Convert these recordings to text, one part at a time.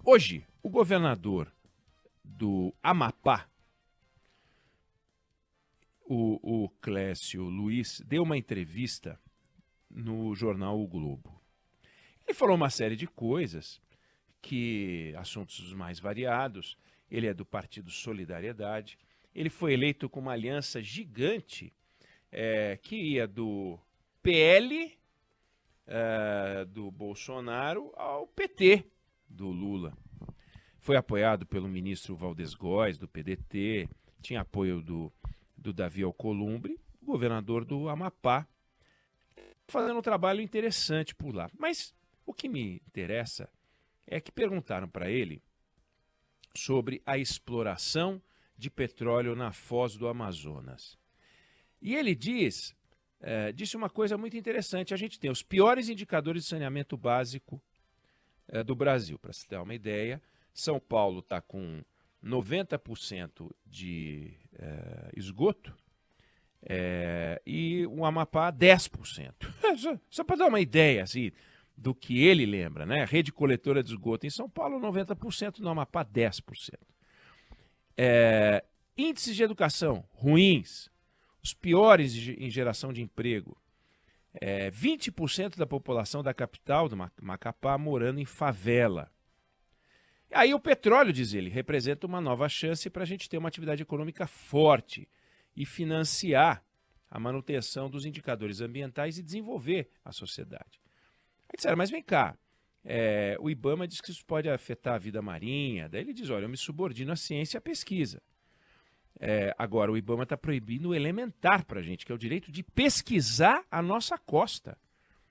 Hoje, o governador do Amapá, o Clécio Luiz, deu uma entrevista no jornal O Globo. Ele falou uma série de coisas, assuntos mais variados. Ele é do Partido Solidariedade. Ele foi eleito com uma aliança gigante, que ia do PL, do Bolsonaro, ao PT, do Lula. Foi apoiado pelo ministro Valdez Góes, do PDT, tinha apoio do Davi Alcolumbre, governador do Amapá, fazendo um trabalho interessante por lá. Mas o que me interessa é que perguntaram para ele sobre a exploração de petróleo na foz do Amazonas. E ele disse uma coisa muito interessante. A gente tem os piores indicadores de saneamento básico do Brasil. Para se ter uma ideia, São Paulo está com 90% de esgoto e o Amapá 10%. Só para dar uma ideia assim, do que ele lembra, né? Rede coletora de esgoto em São Paulo 90%, no Amapá 10%. Índices de educação ruins, os piores em geração de emprego. 20% da população da capital do Macapá morando em favela. Aí o petróleo, diz ele, representa uma nova chance para a gente ter uma atividade econômica forte e financiar a manutenção dos indicadores ambientais e desenvolver a sociedade. Aí disseram, mas vem cá, o IBAMA diz que isso pode afetar a vida marinha. Daí ele diz, olha, eu me subordino à ciência e à pesquisa. Agora, o IBAMA está proibindo o elementar para a gente, que é o direito de pesquisar a nossa costa.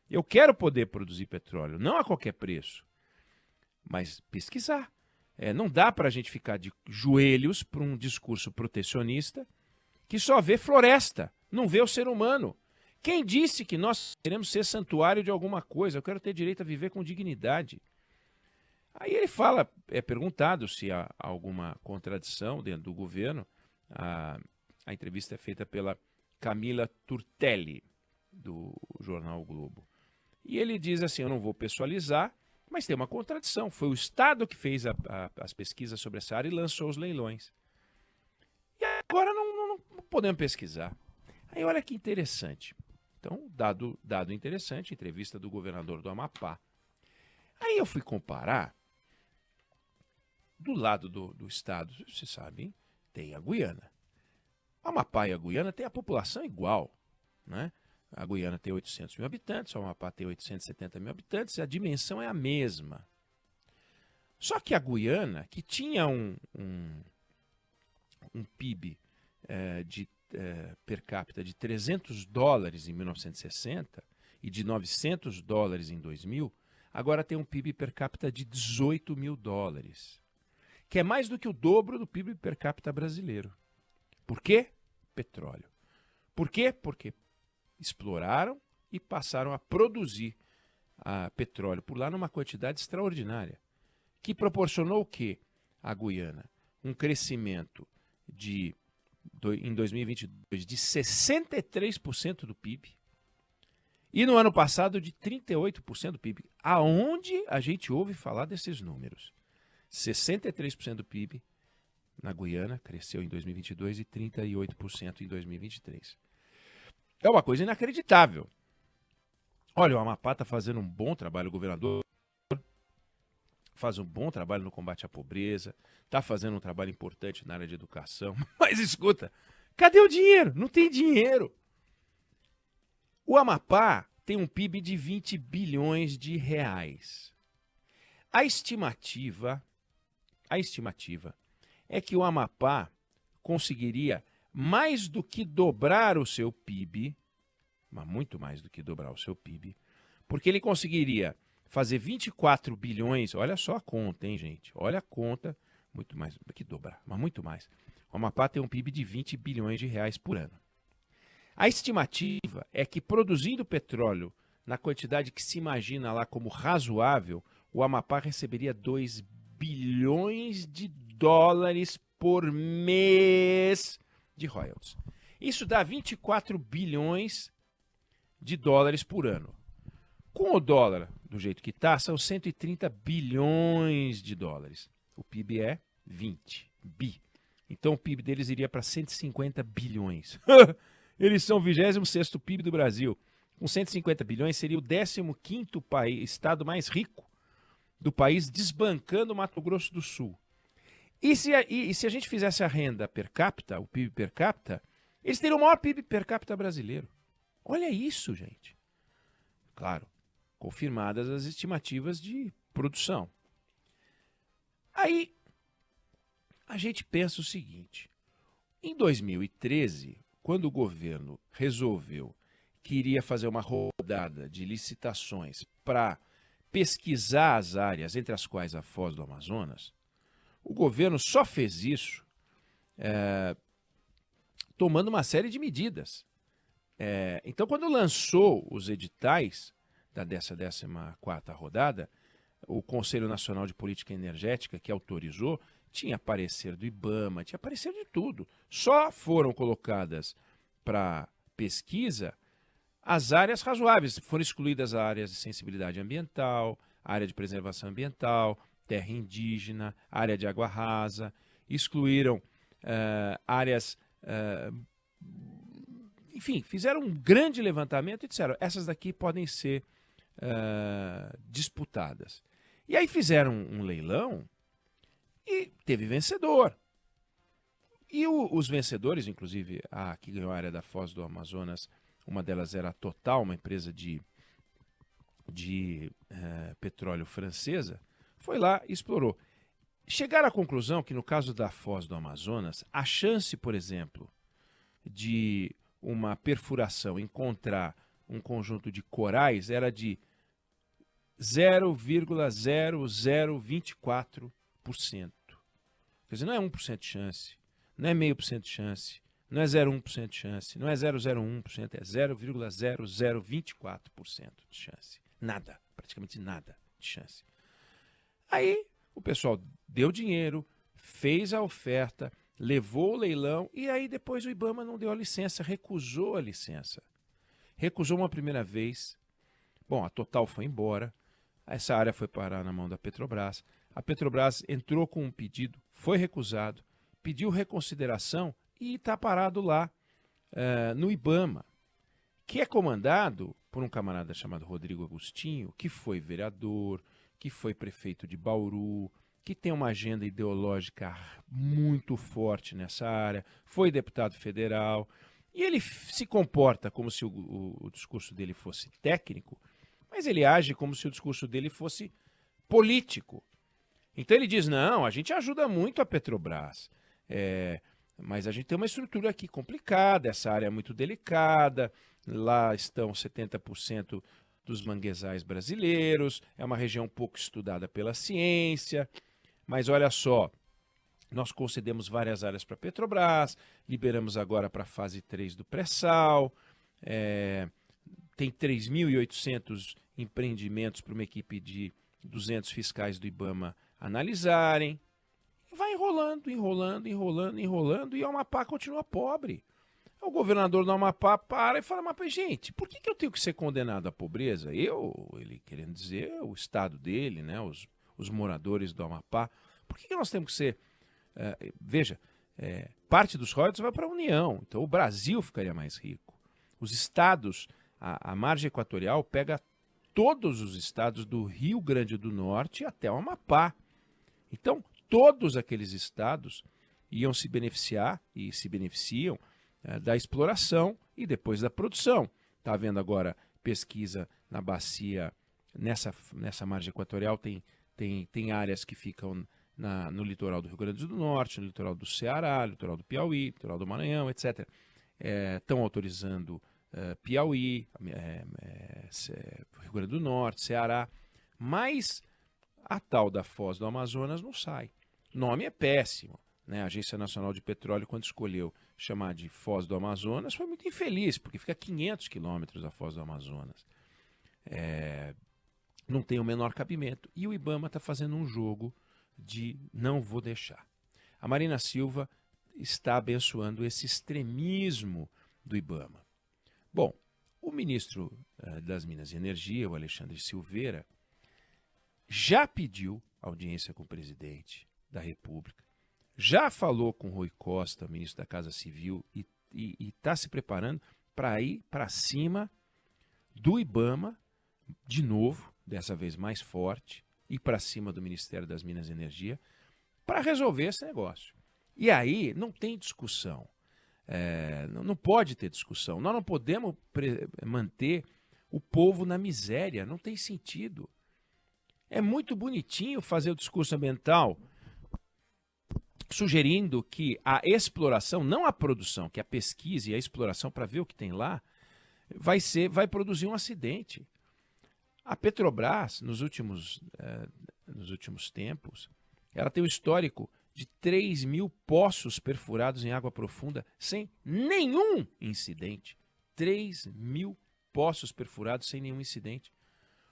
Eu quero poder produzir petróleo, não a qualquer preço, mas pesquisar. Não dá para a gente ficar de joelhos para um discurso protecionista que só vê floresta, não vê o ser humano. Quem disse que nós queremos ser santuário de alguma coisa? Eu quero ter direito a viver com dignidade. Aí ele fala, é perguntado se há alguma contradição dentro do governo. A entrevista é feita pela Camila Turtelli, do jornal o Globo. E ele diz assim, eu não vou pessoalizar, mas tem uma contradição. Foi o Estado que fez as pesquisas sobre essa área e lançou os leilões. E agora não podemos pesquisar. Aí olha que interessante. Então, dado interessante, entrevista do governador do Amapá. Aí eu fui comparar, do lado do estado, vocês sabem, tem a Guiana. O Amapá e a Guiana têm a população igual, né? A Guiana tem 800 mil habitantes, o Amapá tem 870 mil habitantes, a dimensão é a mesma. Só que a Guiana, que tinha um PIB per capita de $300 em 1960 e de $900 em 2000, agora tem um PIB per capita de $18 mil, que é mais do que o dobro do PIB per capita brasileiro. Por quê? Petróleo. Por quê? Porque exploraram e passaram a produzir petróleo por lá numa quantidade extraordinária, que proporcionou o quê? A Guiana um crescimento em 2022 de 63% do PIB e no ano passado de 38% do PIB. Aonde a gente ouve falar desses números? 63% do PIB na Guiana cresceu em 2022 e 38% em 2023. É uma coisa inacreditável. Olha, o Amapá está fazendo um bom trabalho, o governador faz um bom trabalho no combate à pobreza, está fazendo um trabalho importante na área de educação. Mas escuta, cadê o dinheiro? Não tem dinheiro. O Amapá tem um PIB de 20 bilhões de reais. A estimativa é que o Amapá conseguiria mais do que dobrar o seu PIB, mas muito mais do que dobrar o seu PIB, porque ele conseguiria fazer 24 bilhões, olha só a conta, hein, gente? Olha a conta, muito mais do que dobrar, mas muito mais. O Amapá tem um PIB de 20 bilhões de reais por ano. A estimativa é que produzindo petróleo na quantidade que se imagina lá como razoável, o Amapá receberia 2 bilhões de dólares por mês de royalties. Isso dá 24 bilhões de dólares por ano. Com o dólar do jeito que está, são 130 bilhões de dólares. O PIB é 20 bi. Então o PIB deles iria para 150 bilhões. Eles são o 26º PIB do Brasil. Com 150 bilhões, seria o 15º estado mais rico do país, desbancando o Mato Grosso do Sul. E se a gente fizesse a renda per capita, o PIB per capita, eles teriam o maior PIB per capita brasileiro. Olha isso, gente. Claro, confirmadas as estimativas de produção. Aí, a gente pensa o seguinte. Em 2013, quando o governo resolveu que iria fazer uma rodada de licitações para pesquisar as áreas, entre as quais a Foz do Amazonas, o governo só fez isso tomando uma série de medidas. Então, quando lançou os editais dessa 14ª rodada, o Conselho Nacional de Política Energética, que autorizou, tinha parecer do IBAMA, tinha parecer de tudo. Só foram colocadas para pesquisa as áreas razoáveis. Foram excluídas as áreas de sensibilidade ambiental, área de preservação ambiental, terra indígena, área de água rasa, excluíram áreas... enfim, fizeram um grande levantamento e disseram, essas daqui podem ser disputadas. E aí fizeram um leilão e teve vencedor. E os vencedores, inclusive a que ganhou a área da Foz do Amazonas, uma delas era a Total, uma empresa de petróleo francesa, foi lá e explorou. Chegaram à conclusão que no caso da Foz do Amazonas, a chance, por exemplo, de uma perfuração encontrar um conjunto de corais era de 0,0024%. Quer dizer, não é 1% de chance, não é 0,5% de chance, não é 0,1% de chance, não é 0,01%, é 0,0024% de chance. Nada, praticamente nada de chance. Aí o pessoal deu dinheiro, fez a oferta, levou o leilão e aí depois o IBAMA não deu a licença, recusou a licença. Recusou uma primeira vez. Bom, a Total foi embora. Essa área foi parar na mão da Petrobras. A Petrobras entrou com um pedido, foi recusado, pediu reconsideração e está parado lá no IBAMA, que é comandado por um camarada chamado Rodrigo Agostinho, que foi vereador, que foi prefeito de Bauru, que tem uma agenda ideológica muito forte nessa área, foi deputado federal, e ele se comporta como se o discurso dele fosse técnico, mas ele age como se o discurso dele fosse político. Então ele diz, não, a gente ajuda muito a Petrobras, mas a gente tem uma estrutura aqui complicada, essa área é muito delicada, lá estão 70% dos manguezais brasileiros, é uma região pouco estudada pela ciência, mas olha só, nós concedemos várias áreas para a Petrobras, liberamos agora para a fase 3 do pré-sal, tem 3.800 empreendimentos para uma equipe de 200 fiscais do IBAMA analisarem. E vai enrolando, enrolando, enrolando, enrolando, e o Amapá continua pobre. O governador do Amapá para e fala, mas gente, por que eu tenho que ser condenado à pobreza? Ele querendo dizer, o estado dele, né, os moradores do Amapá, por que nós temos que ser... veja, parte dos royalties vai para a União, então o Brasil ficaria mais rico. Os estados, a margem equatorial pega todos os estados do Rio Grande do Norte até o Amapá. Então, todos aqueles estados iam se beneficiar e se beneficiam da exploração e depois da produção. Está havendo agora pesquisa na bacia, nessa margem equatorial, tem áreas que ficam no litoral do Rio Grande do Norte, no litoral do Ceará, no litoral do Piauí, litoral do Maranhão, etc. Estão autorizando Piauí, Rio Grande do Norte, Ceará, mas a tal da Foz do Amazonas não sai. O nome é péssimo, né? A Agência Nacional de Petróleo, quando escolheu chamar de Foz do Amazonas, foi muito infeliz, porque fica a 500 quilômetros da Foz do Amazonas. Não tem o menor cabimento. E o IBAMA está fazendo um jogo de não vou deixar. A Marina Silva está abençoando esse extremismo do IBAMA. Bom, O ministro das Minas e Energia, o Alexandre Silveira, já pediu audiência com o presidente da República, já falou com o Rui Costa, ministro da Casa Civil, e está se preparando para ir para cima do IBAMA, de novo, dessa vez mais forte, e para cima do Ministério das Minas e Energia, para resolver esse negócio. E aí não tem discussão. Não pode ter discussão. Nós não podemos manter o povo na miséria. Não tem sentido. É muito bonitinho fazer o discurso ambiental sugerindo que a exploração, não a produção, que a pesquisa e a exploração para ver o que tem lá, vai produzir um acidente. A Petrobras, nos últimos tempos, ela tem um histórico de 3 mil poços perfurados em água profunda sem nenhum incidente. 3 mil poços perfurados sem nenhum incidente.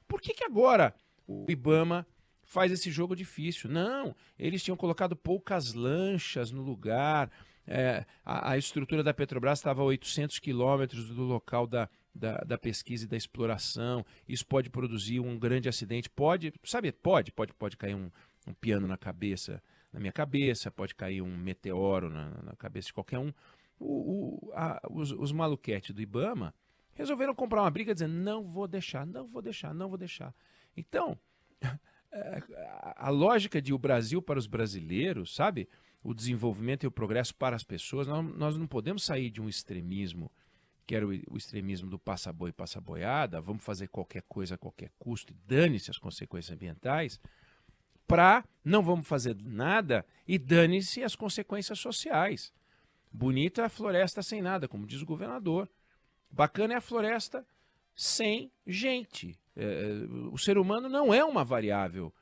Por que agora o IBAMA faz esse jogo difícil? Não, eles tinham colocado poucas lanchas no lugar, a estrutura da Petrobras estava a 800 quilômetros do local da pesquisa e da exploração, isso pode produzir um grande acidente, pode cair um piano na minha cabeça, pode cair um meteoro na cabeça de qualquer um. Os maluquetes do IBAMA resolveram comprar uma briga dizendo não vou deixar. Então, a lógica de o Brasil para os brasileiros, sabe? O desenvolvimento e o progresso para as pessoas, nós não podemos sair de um extremismo, que era o extremismo do passa-boi e passa-boiada, vamos fazer qualquer coisa a qualquer custo e dane-se as consequências ambientais, para não vamos fazer nada e dane-se as consequências sociais. Bonita é a floresta sem nada, como diz o governador. Bacana é a floresta sem gente. O ser humano não é uma variável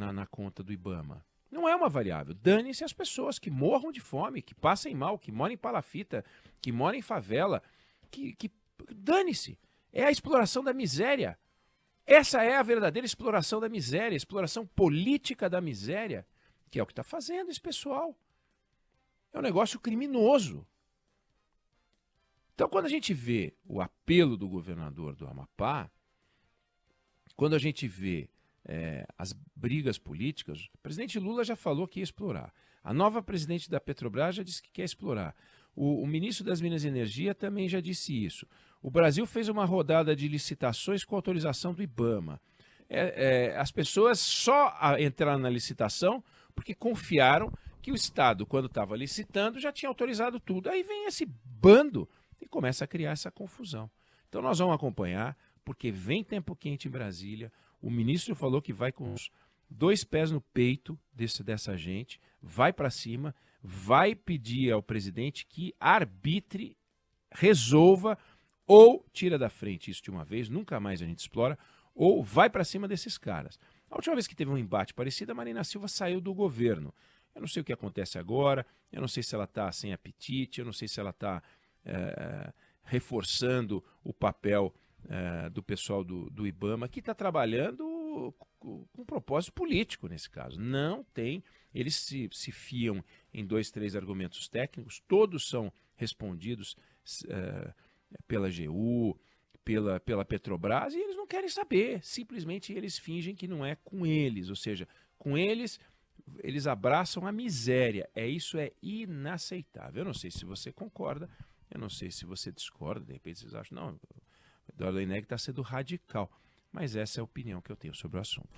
na conta do IBAMA. Não é uma variável. Dane-se as pessoas que morram de fome, que passem mal, que moram em palafita, que moram em favela. Dane-se. É a exploração da miséria. Essa é a verdadeira exploração da miséria, exploração política da miséria, que é o que está fazendo esse pessoal. É um negócio criminoso. Então, quando a gente vê o apelo do governador do Amapá, quando a gente vê as brigas políticas, o presidente Lula já falou que ia explorar. A nova presidente da Petrobras já disse que quer explorar. O ministro das Minas e Energia também já disse isso. O Brasil fez uma rodada de licitações com autorização do IBAMA. As pessoas só entraram na licitação porque confiaram que o Estado, quando estava licitando, já tinha autorizado tudo. Aí vem esse bando e começa a criar essa confusão. Então nós vamos acompanhar, porque vem tempo quente em Brasília. O ministro falou que vai com os 2 pés no peito dessa gente, vai para cima, vai pedir ao presidente que arbitre, resolva, ou tira da frente isso de uma vez, nunca mais a gente explora, ou vai para cima desses caras. A última vez que teve um embate parecido, a Marina Silva saiu do governo. Eu não sei o que acontece agora, eu não sei se ela está sem apetite, eu não sei se ela está reforçando o papel do pessoal do IBAMA, que está trabalhando com propósito político nesse caso. Não tem, eles se fiam em 2, 3 argumentos técnicos, todos são respondidos pela AGU, pela Petrobras, e eles não querem saber, simplesmente eles fingem que não é com eles, ou seja, com eles abraçam a miséria. Isso é inaceitável. Eu não sei se você concorda, eu não sei se você discorda, de repente vocês acham, não, o Eduardo Eneg está sendo radical, mas essa é a opinião que eu tenho sobre o assunto.